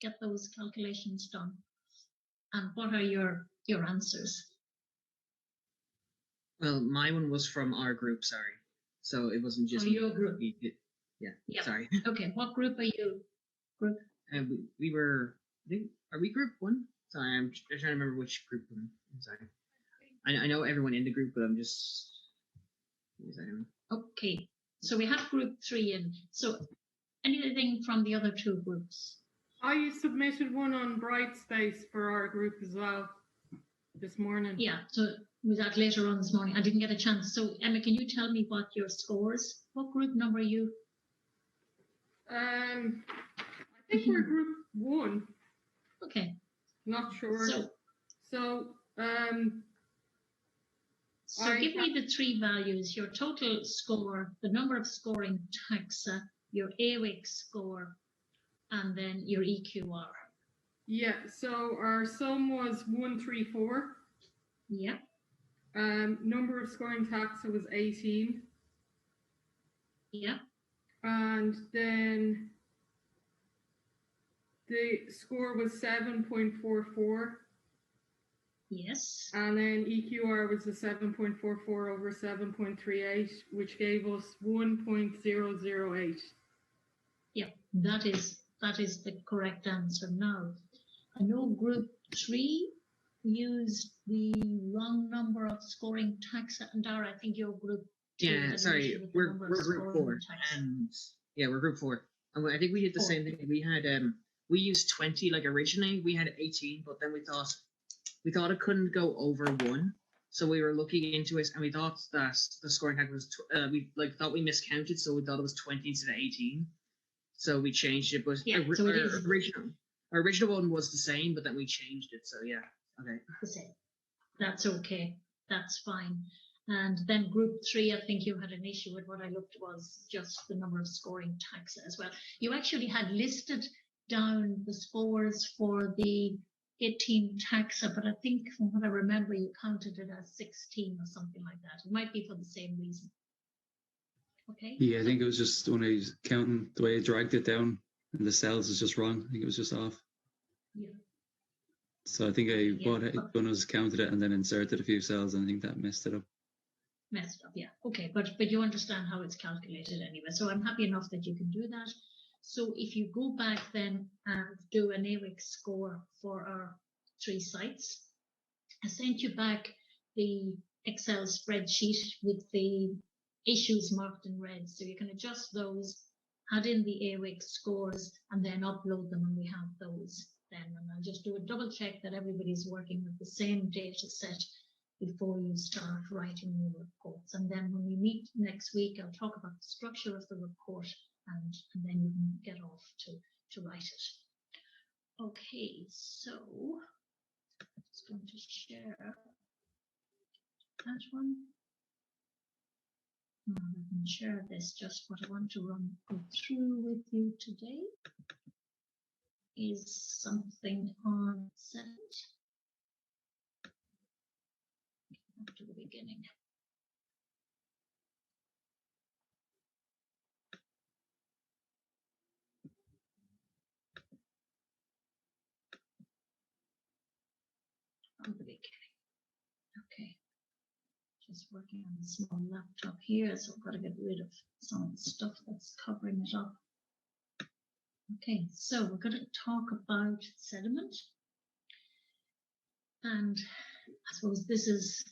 get those calculations done. And what are your answers? Well, my one was from our group, sorry. So it wasn't just your group. Yeah, sorry. Okay, what group are you? Group? We were, are we group 1? Sorry, I'm trying to remember which group I'm sorry. I know everyone in the group, but I'm just... Okay, so we have group 3 in. So anything from the other 2 groups? I submitted one on Brightspace for our group as well this morning. Yeah, so was that later on this morning? I didn't get a chance. So Emma, can you tell me what your scores? What group number are you? I think we're group 1. Okay. Not sure. So give me the 3 values: your total score, the number of scoring taxa, your AWIC score, and then your EQR. Yeah, so our sum was 134. Yeah. Number of scoring taxa was 18. Yeah. And then the score was 7.44. Yes. And then EQR was a 7.44 over 7.38, which gave us 1.008. Yeah, that is the correct answer. Now, I know group 3 used the wrong number of scoring taxa, and Dara, I think your group. Yeah, sorry, we're group 4, and we're group 4. And I think we did the same thing. We had we used 20 like originally. We had 18, but then we thought it couldn't go over 1, so we were looking into it, and we thought that the scoring taxa was we thought we miscounted, so we thought it was 20 instead of 18. So we changed it, but our original one was the same, but then we changed it. So yeah, okay. The same. That's okay. That's fine. And then group 3, I think you had an issue with what I looked was just the number of scoring taxa as well. You actually had listed down the scores for the 18 taxa, but I think from what I remember, you counted it as 16 or something like that. It might be for the same reason. Okay. Yeah, I think it was just when I was counting, the way I dragged it down and the cells is just wrong. I think it was just off. Yeah. So I think when I was counted it and then inserted a few cells, and I think that messed it up. Yeah. Okay, but you understand how it's calculated anyway. So I'm happy enough that you can do that. So if you go back then and do an AWIC score for our 3 sites, I sent you back the Excel spreadsheet with the issues marked in red. So you can adjust those, add in the AWIC scores, and then upload them, and we have those then. And I'll just do a double check that everybody's working with the same data set before you start writing your reports. And then when we meet next week, I'll talk about the structure of the report, and then you can get off to write it. Okay, so I'm just going to share that one. I can share this. Just what I want to go through with you today is something on sediment. Back to the beginning. From the beginning. Okay. Just working on a small laptop here, so I've got to get rid of some stuff that's covering it up. Okay, so we're going to talk about sediment. And I suppose this is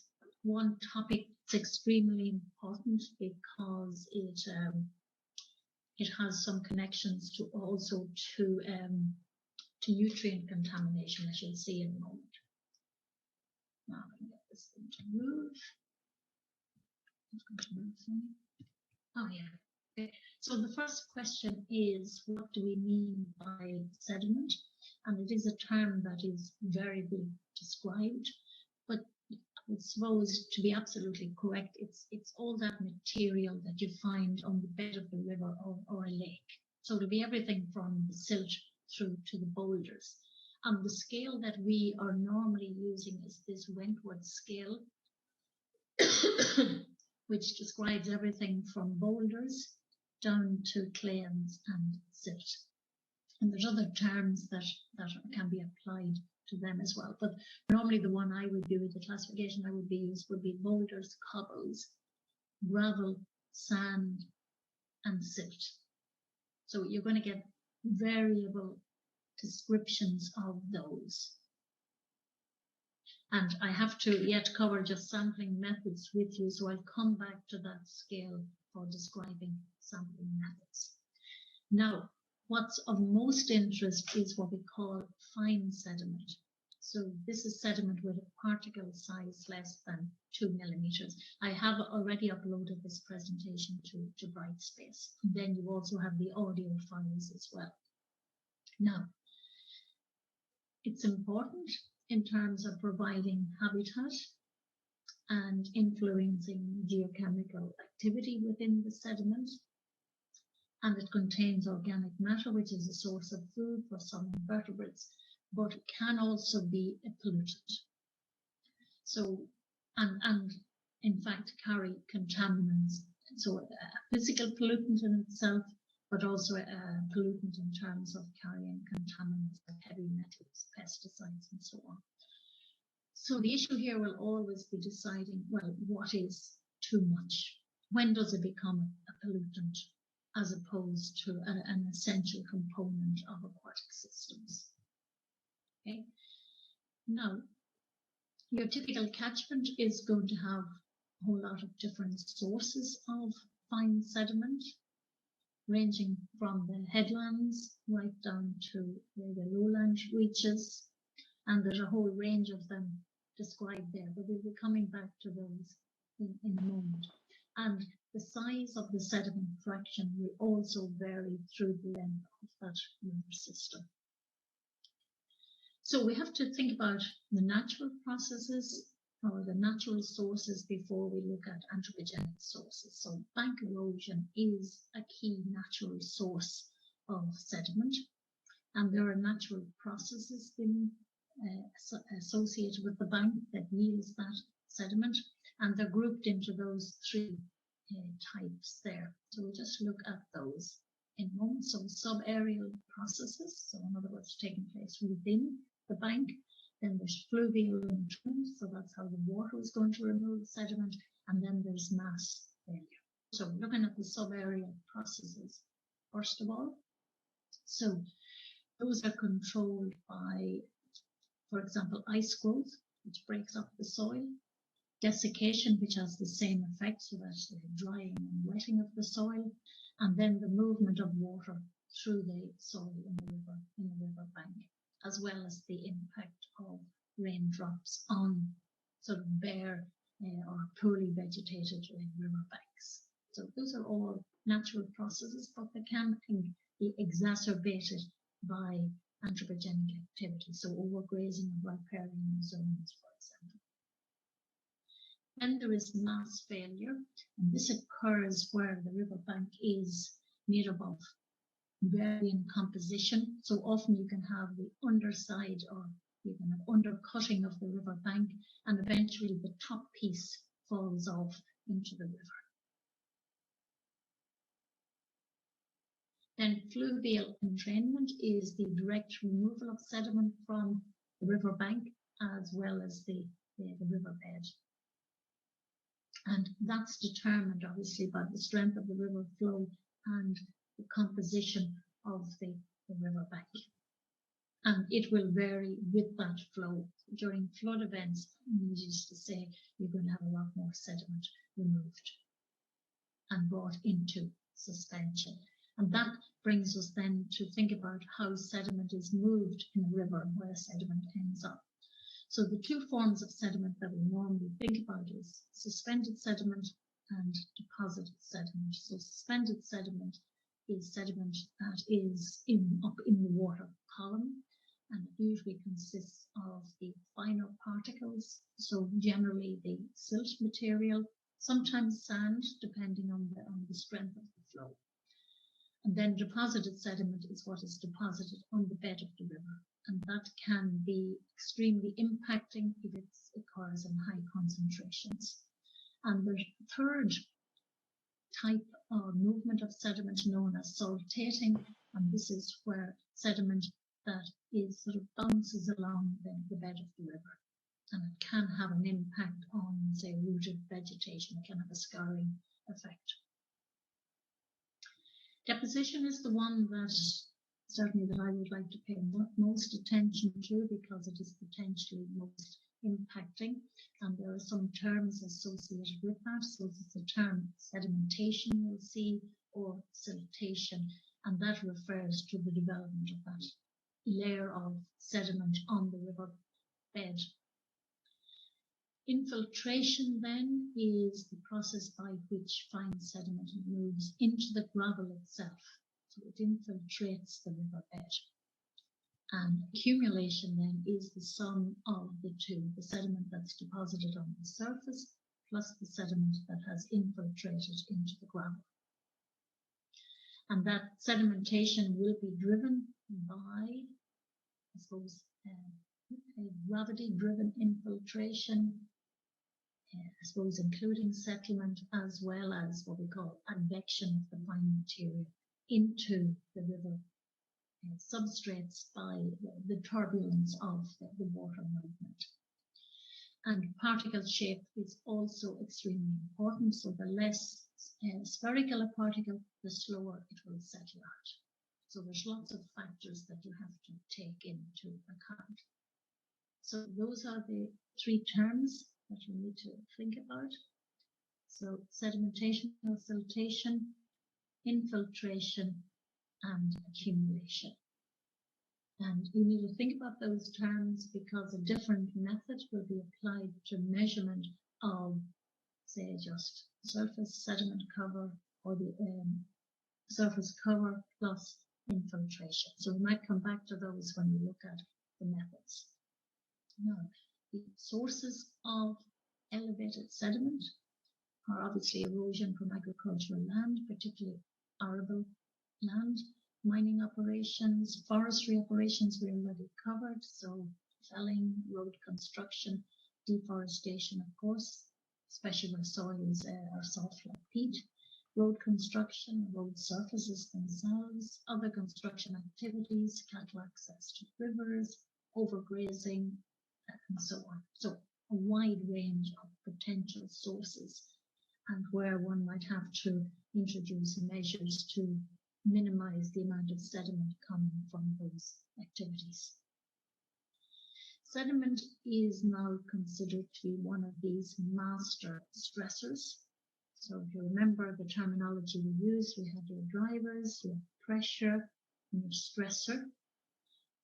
one topic that's extremely important because it has some connections to nutrient contamination, as you'll see in a moment. Now I can get this thing to move. It's going to move for me. Oh yeah. Okay. So the first question is, what do we mean by sediment? And it is a term that is variably described, but I suppose to be absolutely correct, it's all that material that you find on the bed of the river or a lake. So it'll be everything from the silt through to the boulders. And the scale that we are normally using is this Wentworth scale, which describes everything from boulders down to clays and silt. And there's other terms that can be applied to them as well. But normally the one I would do, the classification I would be used would be boulders, cobbles, gravel, sand, and silt. So you're going to get variable descriptions of those. And I have to yet cover just sampling methods with you, so I'll come back to that scale for describing sampling methods. Now, what's of most interest is what we call fine sediment. So this is sediment with a particle size less than 2 millimeters. I have already uploaded this presentation to Brightspace. Then you also have the audio files as well. Now, it's important in terms of providing habitat and influencing geochemical activity within the sediment. And it contains organic matter, which is a source of food for some invertebrates, but it can also be a pollutant. So, and in fact, carry contaminants. So a physical pollutant in itself, but also a pollutant in terms of carrying contaminants like heavy metals, pesticides, and so on. So the issue here will always be deciding, well, what is too much? When does it become a pollutant as opposed to an essential component of aquatic systems? Okay. Now, your typical catchment is going to have a whole lot of different sources of fine sediment, ranging from the headlands right down to the lowland reaches, and there's a whole range of them described there, but we'll be coming back to those in a moment. And the size of the sediment fraction will also vary through the length of that river system. So we have to think about the natural processes or the natural sources before we look at anthropogenic sources. So bank erosion is a key natural source of sediment, and there are natural processes associated with the bank that yields that sediment, and they're grouped into those three types there. So we'll just look at those in a moment. So subaerial processes, so in other words, taking place within the bank. Then there's fluvial entrainment, so that's how the water is going to remove sediment, and then there's mass failure. So looking at the subaerial processes, first of all, so those are controlled by, for example, ice growth, which breaks up the soil, desiccation, which has the same effect, so that's the drying and wetting of the soil, and then the movement of water through the soil in the river bank, as well as the impact of raindrops on sort of bare or poorly vegetated river banks. So those are all natural processes, but they can be exacerbated by anthropogenic activity, so overgrazing of riparian zones, for example. Then there is mass failure, and this occurs where the riverbank is made up of varying composition. So often you can have the underside or you can have undercutting of the riverbank, and eventually the top piece falls off into the river. Then fluvial entrainment is the direct removal of sediment from the riverbank as well as the riverbed. And that's determined obviously by the strength of the river flow and the composition of the riverbank. And it will vary with that flow. During flood events, needless to say, you're going to have a lot more sediment removed and brought into suspension. And that brings us then to think about how sediment is moved in a river and where sediment ends up. So the two forms of sediment that we normally think about is suspended sediment and deposited sediment. So suspended sediment is sediment that is up in the water column, and it usually consists of the finer particles, so generally the silt material, sometimes sand, depending on the strength of the flow. And then deposited sediment is what is deposited on the bed of the river, and that can be extremely impacting if it occurs in high concentrations. And the third type or movement of sediment known as saltating, and this is where sediment that is sort of bounces along the bed of the river, and it can have an impact on, say, rooted vegetation. It can have a scarring effect. Deposition is the one that certainly that I would like to pay most attention to, because it is potentially most impacting, and there are some terms associated with that. So it's the term sedimentation you'll see, or siltation, and that refers to the development of that layer of sediment on the river bed. Infiltration then is the process by which fine sediment moves into the gravel itself. So it infiltrates the riverbed. And accumulation then is the sum of the two, the sediment that's deposited on the surface plus the sediment that has infiltrated into the gravel. And that sedimentation will be driven by, I suppose, a gravity-driven infiltration, I suppose including settlement, as well as what we call advection of the fine material into the river substrates by the turbulence of the water movement. And particle shape is also extremely important. So the less spherical a particle, the slower it will settle out. So there's lots of factors that you have to take into account. So those are the three terms that you need to think about. So sedimentation or siltation, infiltration, and accumulation. And you need to think about those terms because a different method will be applied to measurement of, say, just surface sediment cover or the surface cover plus infiltration. So we might come back to those when we look at the methods. Now, the sources of elevated sediment are obviously erosion from agricultural land, particularly arable land, mining operations, forestry operations we already covered, so felling, road construction, deforestation, of course, especially where soils are soft like peat, road construction, road surfaces themselves, other construction activities, cattle access to rivers, overgrazing, and so on. So a wide range of potential sources, and where one might have to introduce measures to minimize the amount of sediment coming from those activities. Sediment is now considered to be one of these master stressors. So if you remember the terminology we used, we had your drivers, your pressure, and your stressor.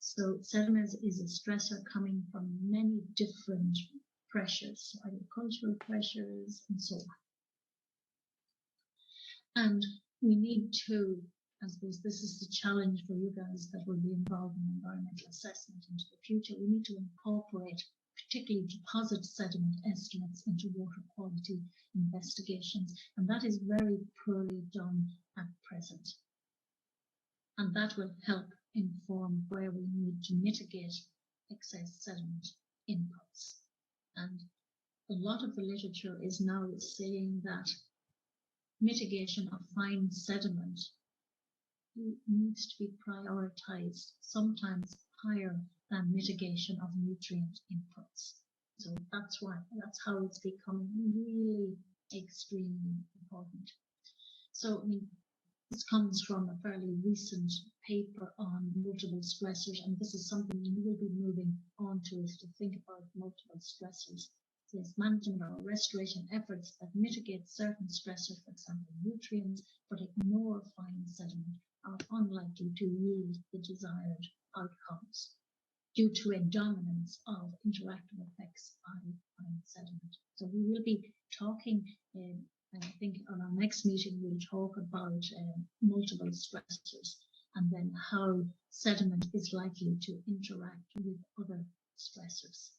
So sediment is a stressor coming from many different pressures, agricultural pressures, and so on. And we need to, I suppose this is the challenge for you guys that will be involved in environmental assessment into the future. We need to incorporate particularly deposit sediment estimates into water quality investigations, and that is very poorly done at present. And that will help inform where we need to mitigate excess sediment inputs. And a lot of the literature is now saying that mitigation of fine sediment needs to be prioritized, sometimes higher than mitigation of nutrient inputs. So that's how it's becoming really extremely important. So I mean, this comes from a fairly recent paper on multiple stressors, and this is something we will be moving on to, is to think about multiple stressors. There's management or restoration efforts that mitigate certain stressors, for example, nutrients, but ignore fine sediment, are unlikely to yield the desired outcomes due to a dominance of interactive effects on fine sediment. So we will be talking, and I think on our next meeting we'll talk about multiple stressors and then how sediment is likely to interact with other stressors.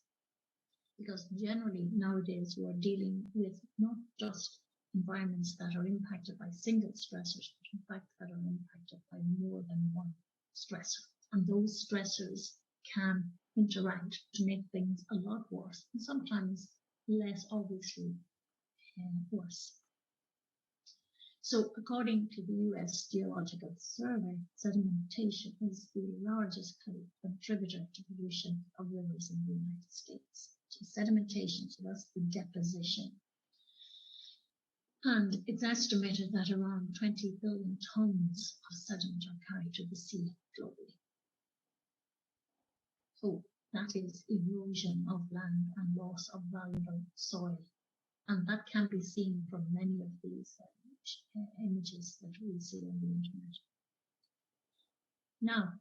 Because generally nowadays we're dealing with not just environments that are impacted by single stressors, but in fact that are impacted by more than one stressor. And those stressors can interact to make things a lot worse, and sometimes less obviously worse. So according to the US Geological Survey, sedimentation is the largest contributor to pollution of rivers in the United States. So sedimentation, so that's the deposition. And it's estimated that around 20 billion tons of sediment are carried to the sea globally. So that is erosion of land and loss of valuable soil. And that can be seen from many of these images that we see on the internet. Now,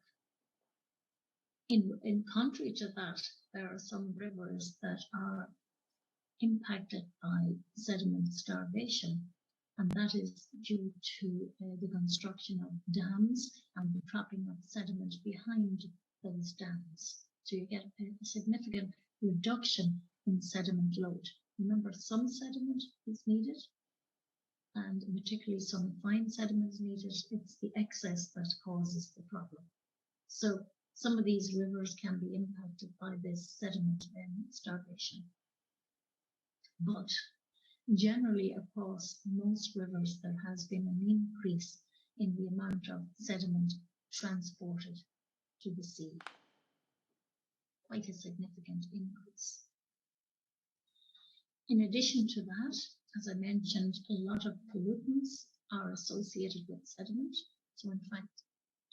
in contrary to that, there are some rivers that are impacted by sediment starvation, and that is due to the construction of dams and the trapping of sediment behind those dams. So you get a significant reduction in sediment load. Remember, some sediment is needed, and particularly some fine sediment is needed. It's the excess that causes the problem. So some of these rivers can be impacted by this sediment starvation. But generally across most rivers, there has been an increase in the amount of sediment transported to the sea. Quite a significant increase. In addition to that, as I mentioned, a lot of pollutants are associated with sediment. So in fact,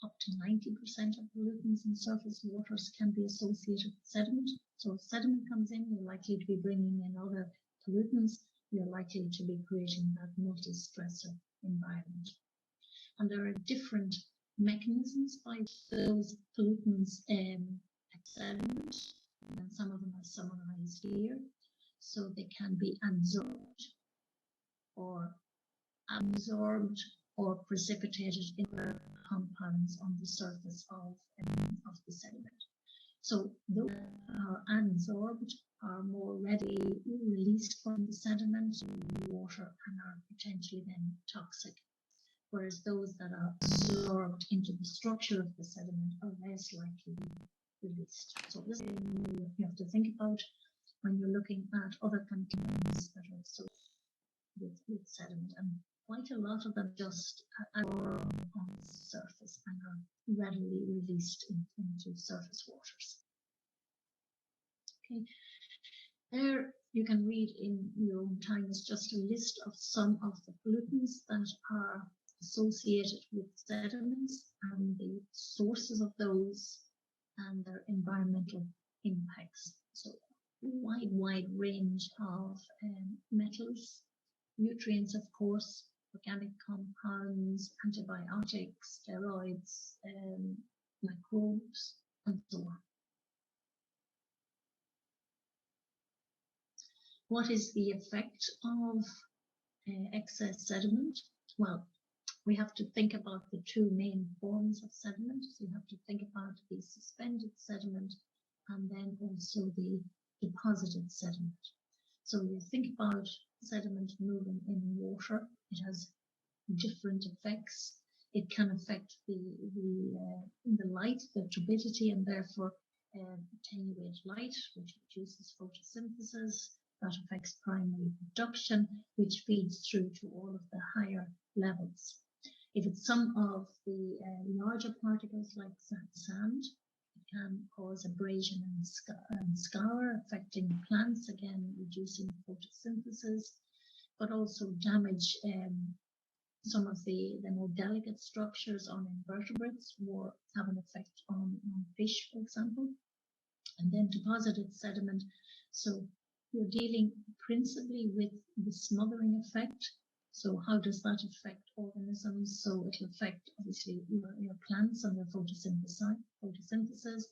up to 90% of pollutants in surface waters can be associated with sediment. So if sediment comes in, you're likely to be bringing in other pollutants. You're likely to be creating that multi-stressor environment. And there are different mechanisms by those pollutants sediment, and some of them are summarized here. So they can be absorbed or precipitated in their compounds on the surface of the sediment. So those that are adsorbed are more readily released from the sediment in the water and are potentially then toxic, whereas those that are absorbed into the structure of the sediment are less likely to be released. So this is something you have to think about when you're looking at other contaminants that are associated with sediment, and quite a lot of them just are on the surface and are readily released into surface waters. Okay, there you can read in your own time is just a list of some of the pollutants that are associated with sediments and the sources of those and their environmental impacts. So wide range of metals, nutrients, of course, organic compounds, antibiotics, steroids, microbes, and so on. What is the effect of excess sediment? Well, we have to think about the two main forms of sediment. So you have to think about the suspended sediment and then also the deposited sediment. So you think about sediment moving in water, it has different effects. It can affect the light, the turbidity, and therefore attenuate light, which reduces photosynthesis. That affects primary production, which feeds through to all of the higher levels. If it's some of the larger particles like sand, it can cause abrasion and scour, affecting plants, again reducing photosynthesis, but also damage some of the more delicate structures on invertebrates, or have an effect on fish, for example. And then deposited sediment. So you're dealing principally with the smothering effect. So how does that affect organisms? So it'll affect obviously your plants and their photosynthesis.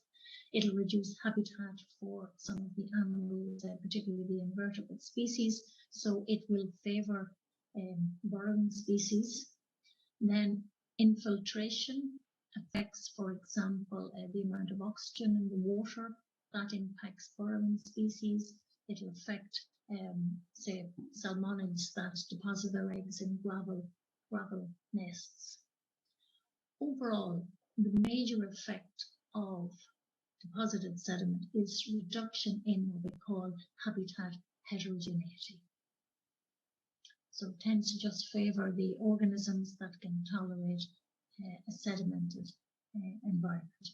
It'll reduce habitat for some of the animals, particularly the invertebrate species. So it will favor burrowing species. Then infiltration affects, for example, the amount of oxygen in the water. That impacts burrowing species. It'll affect say salmonids that deposit their eggs in gravel nests. Overall, the major effect of deposited sediment is reduction in what we call habitat heterogeneity. So it tends to just favour the organisms that can tolerate a sedimented environment.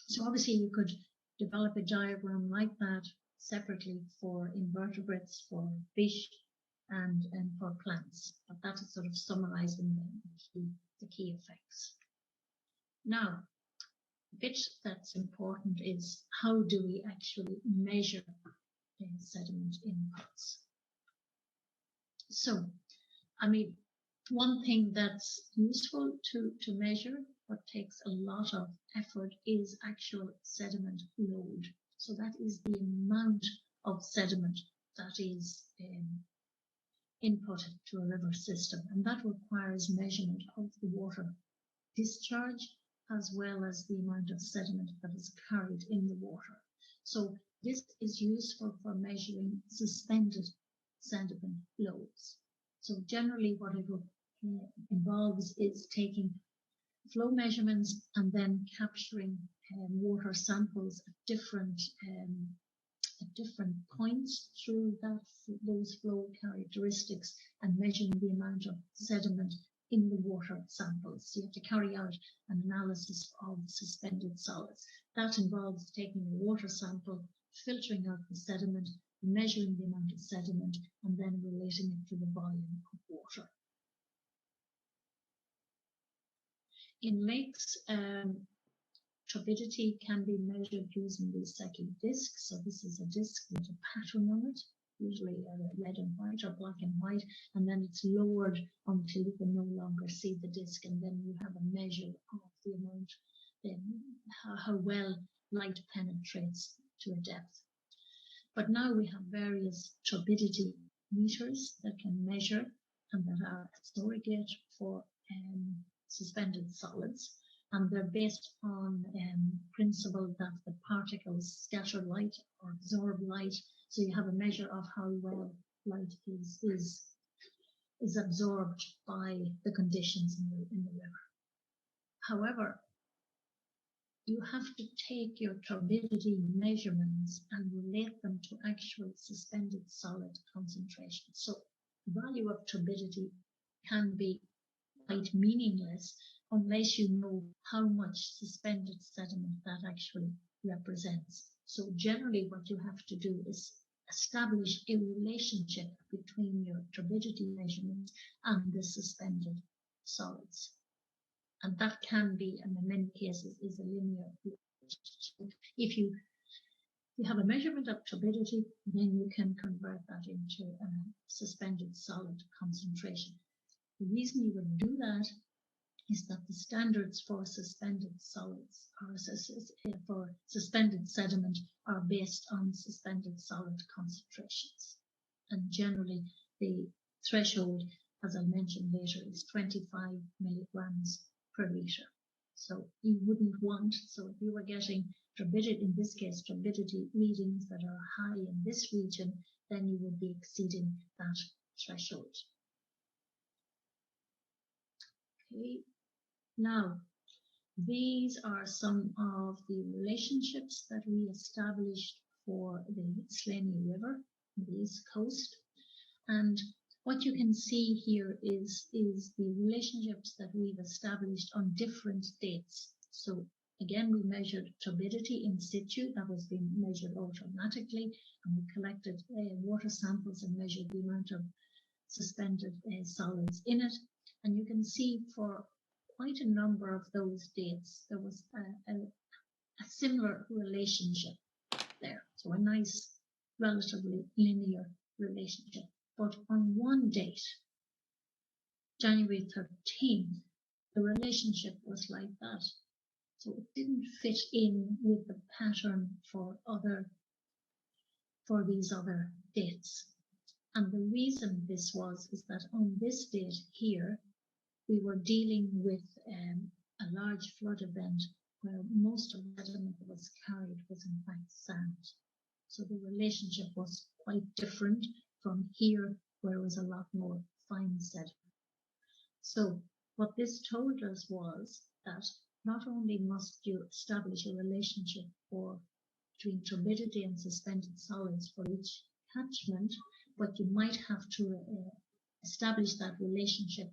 So obviously you could develop a diagram like that separately for invertebrates, for fish, and for plants. But that is sort of summarising the key effects. Now, the bit that's important is how do we actually measure sediment inputs? So, I mean, one thing that's useful to measure, but takes a lot of effort, is actual sediment load. So that is the amount of sediment that is inputted to a river system, and that requires measurement of the water discharge as well as the amount of sediment that is carried in the water. So this is useful for measuring suspended sediment loads. So generally what it involves is taking flow measurements and then capturing water samples at different points through those flow characteristics and measuring the amount of sediment in the water samples. So you have to carry out an analysis of suspended solids. That involves taking a water sample, filtering out the sediment, measuring the amount of sediment, and then relating it to the volume of water. In lakes, turbidity can be measured using the Secchi disc. So this is a disc with a pattern on it, usually red and white or black and white, and then it's lowered until you can no longer see the disc, and then you have a measure of the amount, how well light penetrates to a depth. But now we have various turbidity meters that can measure and that are a surrogate for suspended solids. And they're based on principle that the particles scatter light or absorb light. So you have a measure of how well light is absorbed by the conditions in the river. However, you have to take your turbidity measurements and relate them to actual suspended solid concentration. So the value of turbidity can be quite meaningless unless you know how much suspended sediment that actually represents. So generally what you have to do is establish a relationship between your turbidity measurements and the suspended solids. And that can be, and in many cases, is a linear relationship. If you have a measurement of turbidity, then you can convert that into a suspended solid concentration. The reason you would do that is that the standards for suspended solids or for suspended sediment are based on suspended solid concentrations. And generally, the threshold, as I mentioned later, is 25 milligrams per liter. So you wouldn't want, so if you were getting turbidity, in this case, turbidity readings that are high in this region, then you would be exceeding that threshold. Okay. Now, these are some of the relationships that we established for the Slaney River on the East Coast. And what you can see here is the relationships that we've established on different dates. So again, we measured turbidity in situ, that was being measured automatically, and we collected water samples and measured the amount of suspended solids in it. And you can see for quite a number of those dates, there was a similar relationship there. So a nice, relatively linear relationship. But on one date, January 13th, the relationship was like that. So it didn't fit in with the pattern for these other dates. And the reason this is that on this date here, we were dealing with a large flood event where most of the sediment that was carried was in fact sand. So the relationship was quite different from here, where it was a lot more fine sediment. So what this told us was that not only must you establish a relationship between turbidity and suspended solids for each catchment, but you might have to establish that relationship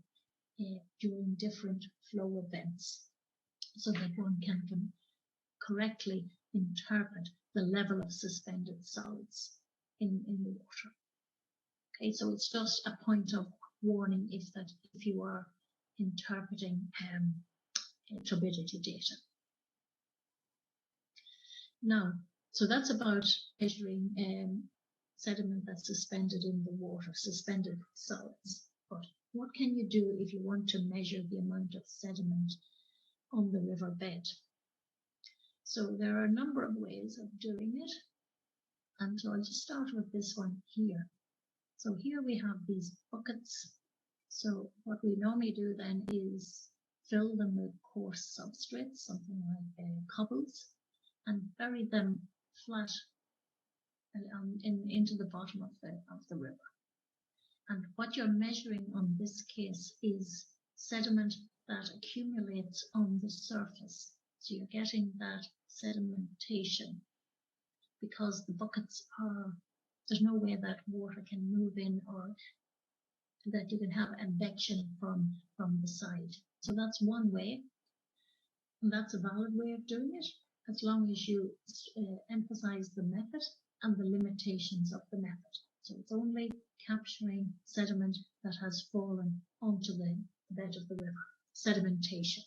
during different flow events so that one can correctly interpret the level of suspended solids in the water. Okay, so it's just a point of warning if you are interpreting turbidity data. Now, so that's about measuring sediment that's suspended in the water, suspended solids. But what can you do if you want to measure the amount of sediment on the riverbed? So there are a number of ways of doing it. And so I'll just start with this one here. So here we have these buckets. So what we normally do then is fill them with coarse substrates, something like cobbles, and bury them flat into the bottom of the river. And what you're measuring on this case is sediment that accumulates on the surface. So you're getting that sedimentation because the buckets there's no way that water can move in or that you can have advection from the side. So that's one way, and that's a valid way of doing it, as long as you emphasize the method and the limitations of the method. So it's only capturing sediment that has fallen onto the bed of the river, sedimentation.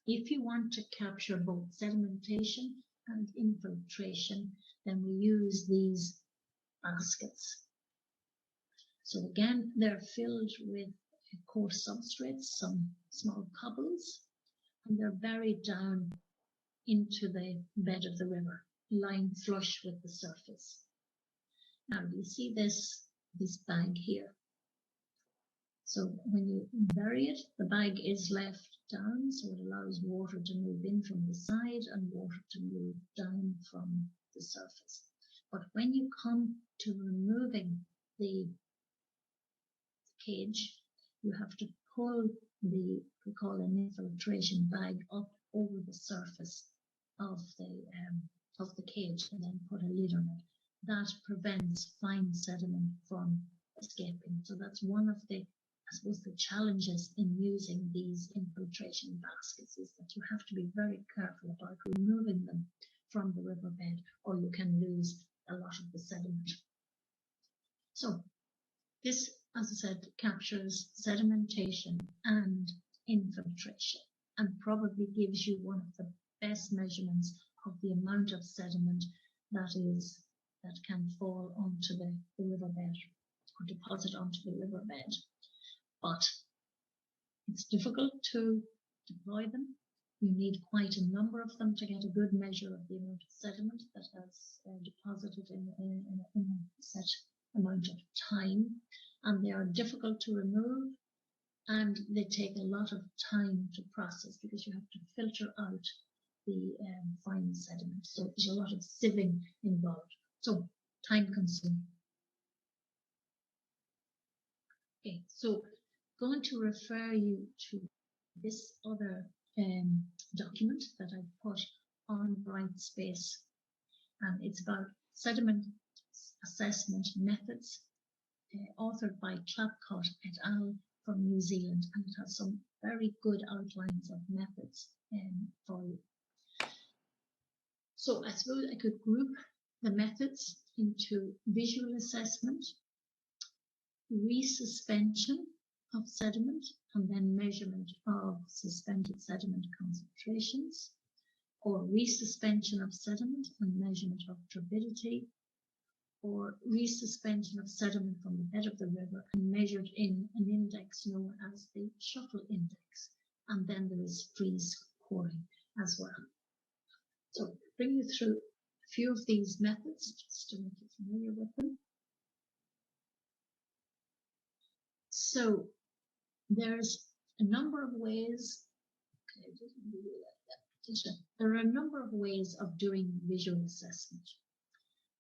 If you want to capture both sedimentation and infiltration, then we use these baskets. So again, they're filled with coarse substrates, some small cobbles, and they're buried down into the bed of the river, lying flush with the surface. Now, you see this bag here. So when you bury it, the bag is left down, so it allows water to move in from the side and water to move down from the surface. But when you come to removing the cage, you have to pull we call an infiltration bag up over the surface of the cage and then put a lid on it. That prevents fine sediment from escaping. So that's one of the, I suppose, the challenges in using these infiltration baskets is that you have to be very careful about removing them from the riverbed, or you can lose a lot of the sediment. So this, as I said, captures sedimentation and infiltration and probably gives you one of the best measurements of the amount of sediment that can fall onto the riverbed or deposit onto the riverbed. But it's difficult to deploy them. You need quite a number of them to get a good measure of the amount of sediment that has deposited in a set amount of time. And they are difficult to remove, and they take a lot of time to process because you have to filter out the fine sediment. So there's a lot of sieving involved. So time consuming. Okay, so going to refer you to this other document that I put on Brightspace, and it's about sediment assessment methods, authored by Clapcott et al. From New Zealand, and it has some very good outlines of methods for you. So I suppose I could group the methods into visual assessment, resuspension of sediment, and then measurement of suspended sediment concentrations, or resuspension of sediment and measurement of turbidity, or resuspension of sediment from the bed of the river and measured in an index known as the shuttle index. And then there is freeze coring as well. So I'll bring you through a few of these methods just to make you familiar with them. So there's a number of ways. There are a number of ways of doing visual assessment.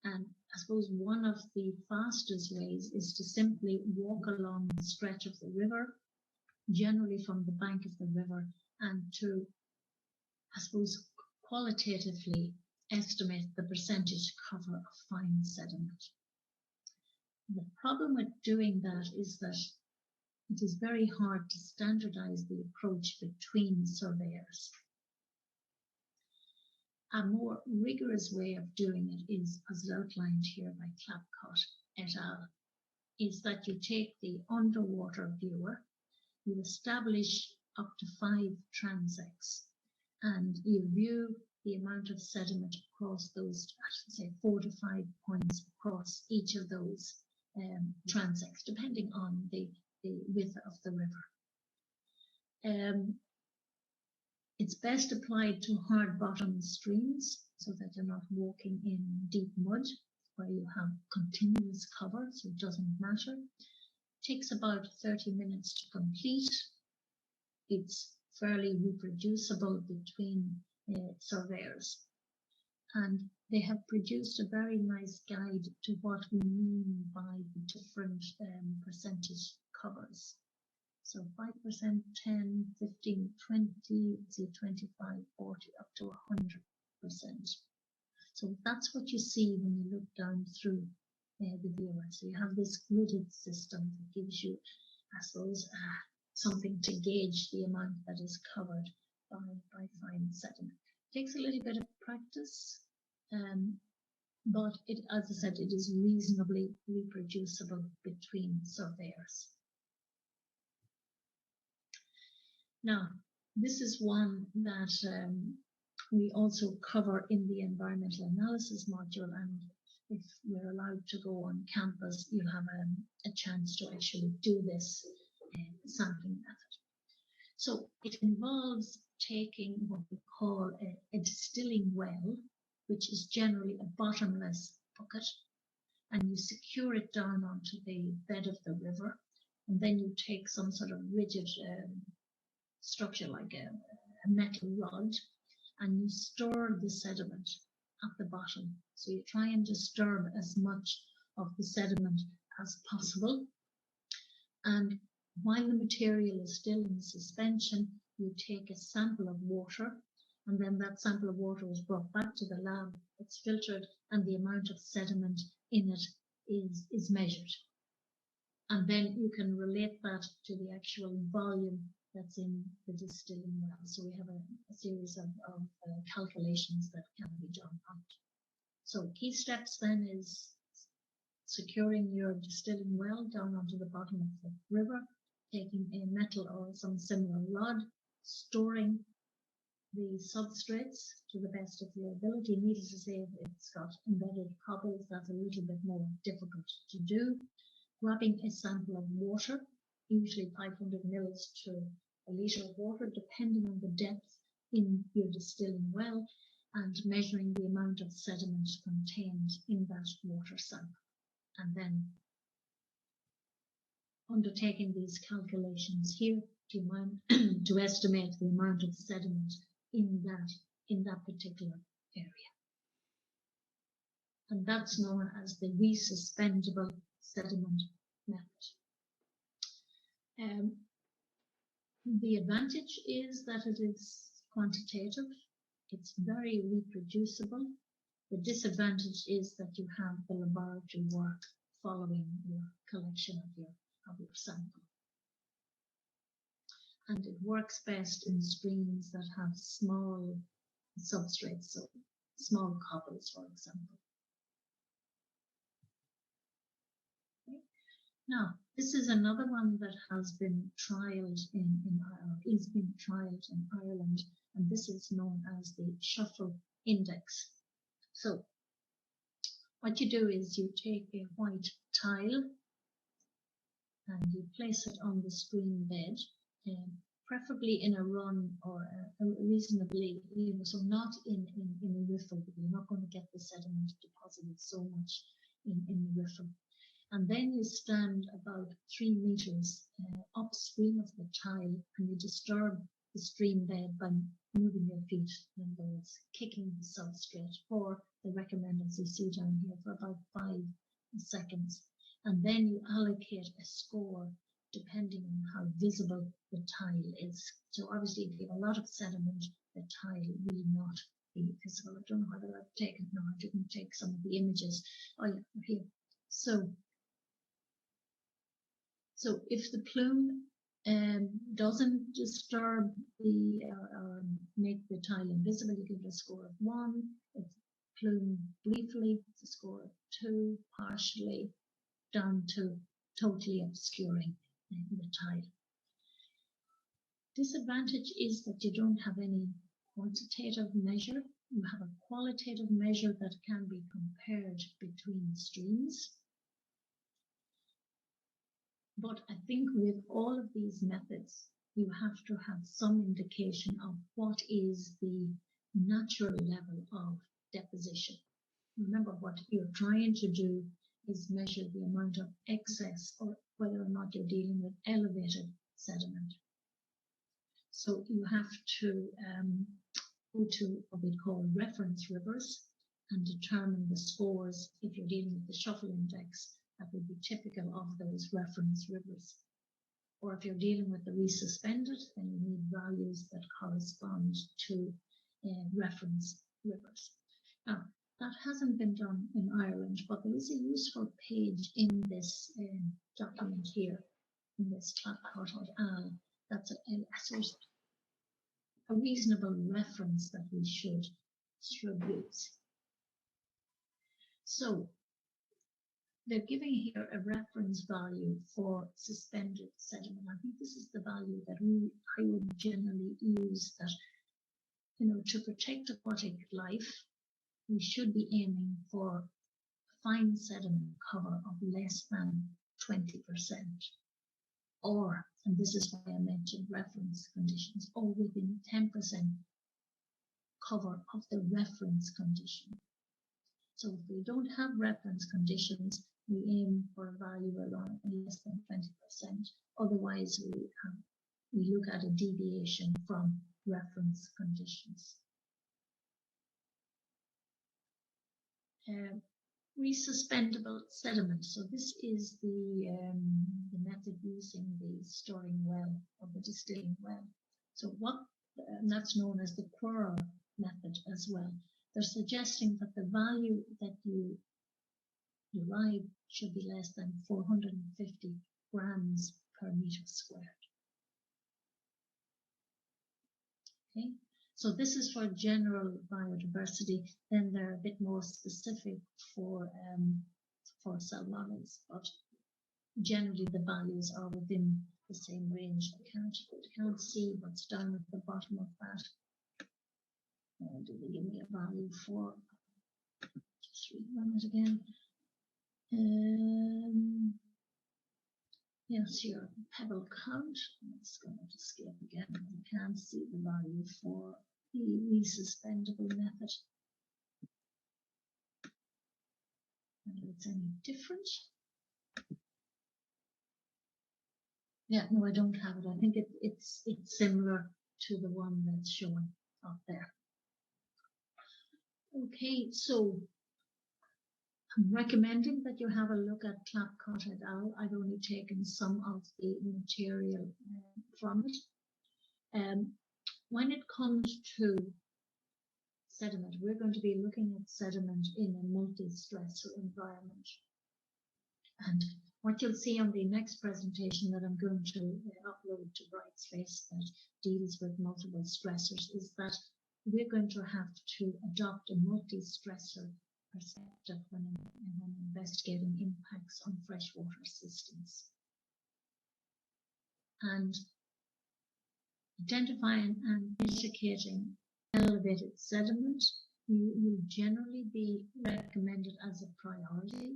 And I suppose one of the fastest ways is to simply walk along the stretch of the river, generally from the bank of the river, and to, I suppose, qualitatively estimate the percentage cover of fine sediment. The problem with doing that is that it is very hard to standardize the approach between surveyors. A more rigorous way of doing it is, as outlined here by Clapcott et al., is that you take the underwater viewer, you establish up to 5 transects, and you view the amount of sediment across those, say, 4 to 5 points across each of those transects, depending on the width of the river. It's best applied to hard bottom streams so that you're not walking in deep mud where you have continuous cover, so it doesn't matter. It takes about 30 minutes to complete. It's fairly reproducible between surveyors. And they have produced a very nice guide to what we mean by the different percentage covers. So 5%, 10, 15, 20, say 25, 40, up to 100%. So that's what you see when you look down through the viewer. So you have this gridded system that gives you, I suppose, something to gauge the amount that is covered by fine sediment. It takes a little bit of practice, but it, as I said, it is reasonably reproducible between surveyors. Now, this is one that we also cover in the environmental analysis module, and if you're allowed to go on campus, you'll have a chance to actually do this sampling method. So it involves taking what we call a distilling well, which is generally a bottomless bucket, and you secure it down onto the bed of the river, and then you take some sort of rigid structure like a metal rod, and you store the sediment at the bottom. So you try and disturb as much of the sediment as possible. And while the material is still in suspension, you take a sample of water, and then that sample of water is brought back to the lab, it's filtered, and the amount of sediment in it is measured. And then you can relate that to the actual volume that's in the distilling well. So we have a series of calculations that can be done on it. So key steps then is securing your distilling well down onto the bottom of the river, taking a metal or some similar rod, storing the substrates to the best of your ability. Needless to say, if it's got embedded cobbles, that's a little bit more difficult to do. Grabbing a sample of water, usually 500 mils to a litre of water, depending on the depth in your distilling well, and measuring the amount of sediment contained in that water sample. And then undertaking these calculations here to estimate the amount of sediment in that particular area. And that's known as the resuspendable sediment method. The advantage is that it is quantitative, it's very reproducible. The disadvantage is that you have the laboratory work following your collection of your sample. And it works best in streams that have small substrates, so small cobbles, for example. Okay. Now, this is another one that has been trialed in Ireland, and this is known as the Shuffle Index. So, what you do is you take a white tile and you place it on the stream bed, preferably in a run or a reasonably, so not in a riffle, because you're not going to get the sediment deposited so much in the riffle. And then you stand about 3 meters upstream of the tile, and you disturb the stream bed by moving your feet, in other words, kicking the substrate for the recommended, as you see down here, for about 5 seconds. And then you allocate a score depending on how visible the tile is. So obviously, if you have a lot of sediment, the tile will not be visible. I don't know whether I've taken, no, I didn't take some of the images. Oh yeah, here. So So if the plume doesn't disturb the make the tile invisible, you give it a score of 1. If plume briefly, it's a score of 2, partially, down to totally obscuring the tile. Disadvantage is that you don't have any quantitative measure. You have a qualitative measure that can be compared between streams. But I think with all of these methods, you have to have some indication of what is the natural level of deposition. Remember, what you're trying to do is measure the amount of excess or whether or not you're dealing with elevated sediment. So you have to go to what we call reference rivers and determine the scores. If you're dealing with the shuffle index, that would be typical of those reference rivers. Or if you're dealing with the resuspended, then you need values that correspond to reference rivers. Now, that hasn't been done in Ireland, but there is a useful page in this document here, in this Clapcott et al. That's a reasonable reference that we should use. So they're giving here a reference value for suspended sediment. I think this is the value that I would generally use, that, you know, to protect aquatic life, we should be aiming for fine sediment cover of less than 20%. Or, and this is why I mentioned reference conditions, or within 10% cover of the reference condition. So if we don't have reference conditions, we aim for a value around less than 20%. Otherwise, we look at a deviation from reference conditions. Resuspendable sediment. So this is the method using the storing well or the distilling well. So that's known as the Quirrell method as well. They're suggesting that the value that you derive should be less than 450 grams per meter squared. Okay. So this is for general biodiversity. Then they're a bit more specific for salmonids, but generally the values are within the same range. I can't see what's down at the bottom of that. Do they give me a value for? Just rerun it again. Yes, your pebble count. It's going to escape again. I can't see the value for the resuspendable method. Whether it's any different. Yeah, no, I don't have it. I think it's similar to the one that's shown up there. Okay, so I'm recommending that you have a look at Clapcott et al. I've only taken some of the material from it. When it comes to sediment, we're going to be looking at sediment in a multi-stressor environment. And what you'll see on the next presentation that I'm going to upload to Brightspace that deals with multiple stressors is that we're going to have to adopt a multi-stressor perspective when investigating impacts on freshwater systems. And identifying and mitigating elevated sediment will generally be recommended as a priority.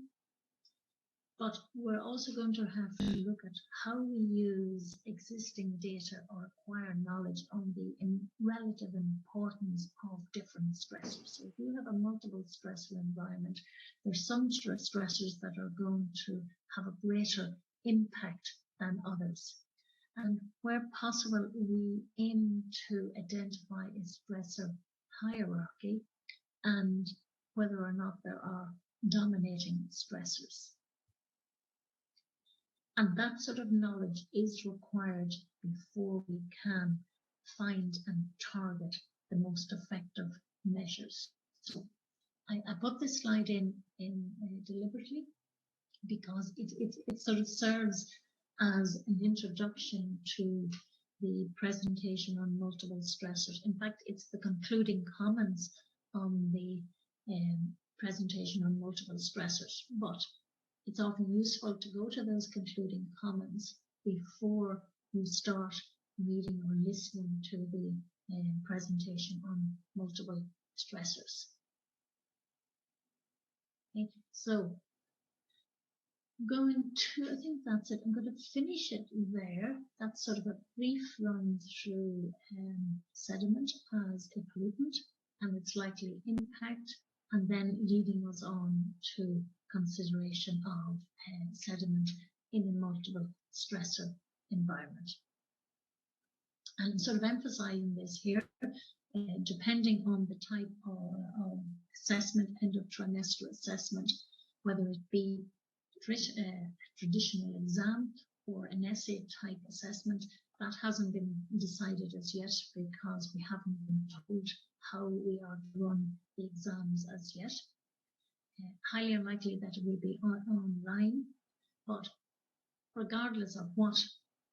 But we're also going to have to look at how we use existing data or acquire knowledge on the relative importance of different stressors. So if you have a multiple stressor environment, there's some stressors that are going to have a greater impact than others. And where possible, we aim to identify a stressor hierarchy and whether or not there are dominating stressors. And that sort of knowledge is required before we can find and target the most effective measures. So I put this slide in deliberately because it sort of serves as an introduction to the presentation on multiple stressors. In fact, it's the concluding comments on the presentation on multiple stressors, but it's often useful to go to those concluding comments before you start reading or listening to the presentation on multiple stressors. Okay, so going to, I think that's it. I'm going to finish it there. That's sort of a brief run through sediment as a pollutant and its likely impact, and then leading us on to consideration of sediment in a multiple stressor environment. And sort of emphasizing this here, depending on the type of assessment, end of trimester assessment, whether it be a traditional exam or an essay type assessment, that hasn't been decided as yet because we haven't been told how we are to run the exams as yet. Highly unlikely that it will be online, but regardless of what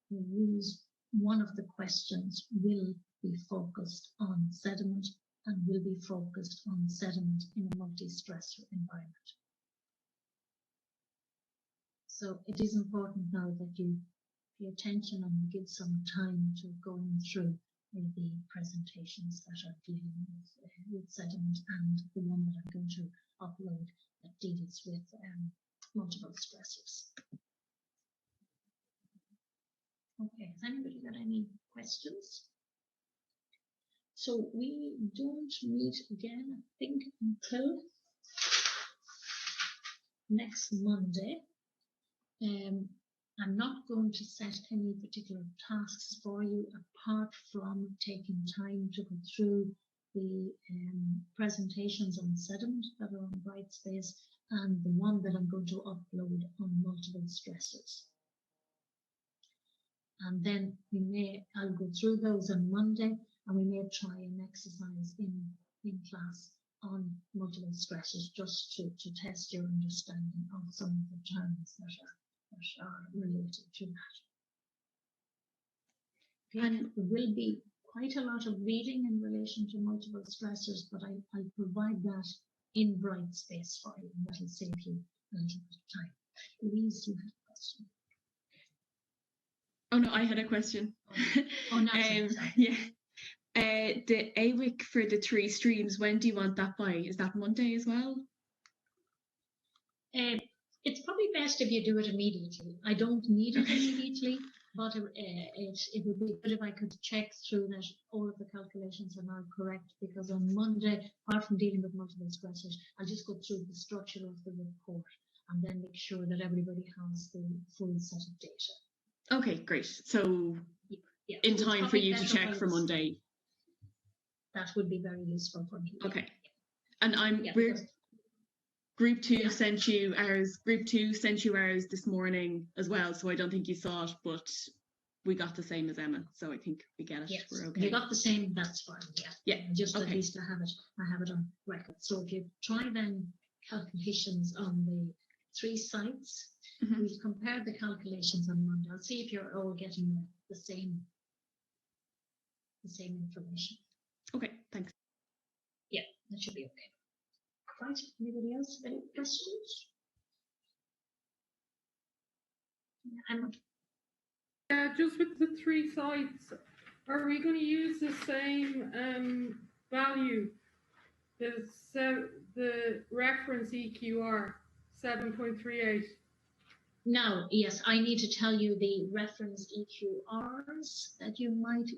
we use, one of the questions will be focused on sediment and will be focused on sediment in a multi-stressor environment. So it is important now that you pay attention and give some time to going through the presentations that are dealing with sediment, and the one that I'm going to upload that deals with multiple stressors. Okay, has anybody got any questions? So we don't meet again, I think, until next Monday. I'm not going to set any particular tasks for you apart from taking time to go through the presentations on sediment that are on Brightspace and the one that I'm going to upload on multiple stressors. And then I'll go through those on Monday, and we may try an exercise in class on multiple stressors just to test your understanding of some of the terms that are related to that. And there will be quite a lot of reading in relation to multiple stressors, but I'll provide that in Brightspace for you, and that'll save you a little bit of time. Louise, you have a question. Oh no, I had a question. Oh, no. Yeah. The AWIC for the 3 streams, when do you want that by? Is that Monday as well? It's probably best if you do it immediately. I don't need it immediately, but it would be good if I could check through that all of the calculations are now correct, because on Monday, apart from dealing with multiple stressors, I'll just go through the structure of the report and then make sure that everybody has the full set of data. Okay, great. So yeah, in time for you to check for Monday. That would be very useful for me. Okay. And we're Group 2 sent you ours. Group 2 sent you ours this morning as well, so I don't think you saw it, but we got the same as Emma, so I think we get it. Yes, we're okay. You got the same. That's fine. Yeah. Just okay. At least I have it on record. So if you try then calculations on the 3 sites, we'll compare the calculations on Monday. I'll see if you're all getting the same information. Okay, thanks. Yeah, that should be okay. Right, anybody else have any questions? Just with the 3 sites, are we going to use the same value? The reference EQR 7.38. No, yes, I need to tell you the reference EQRs that you might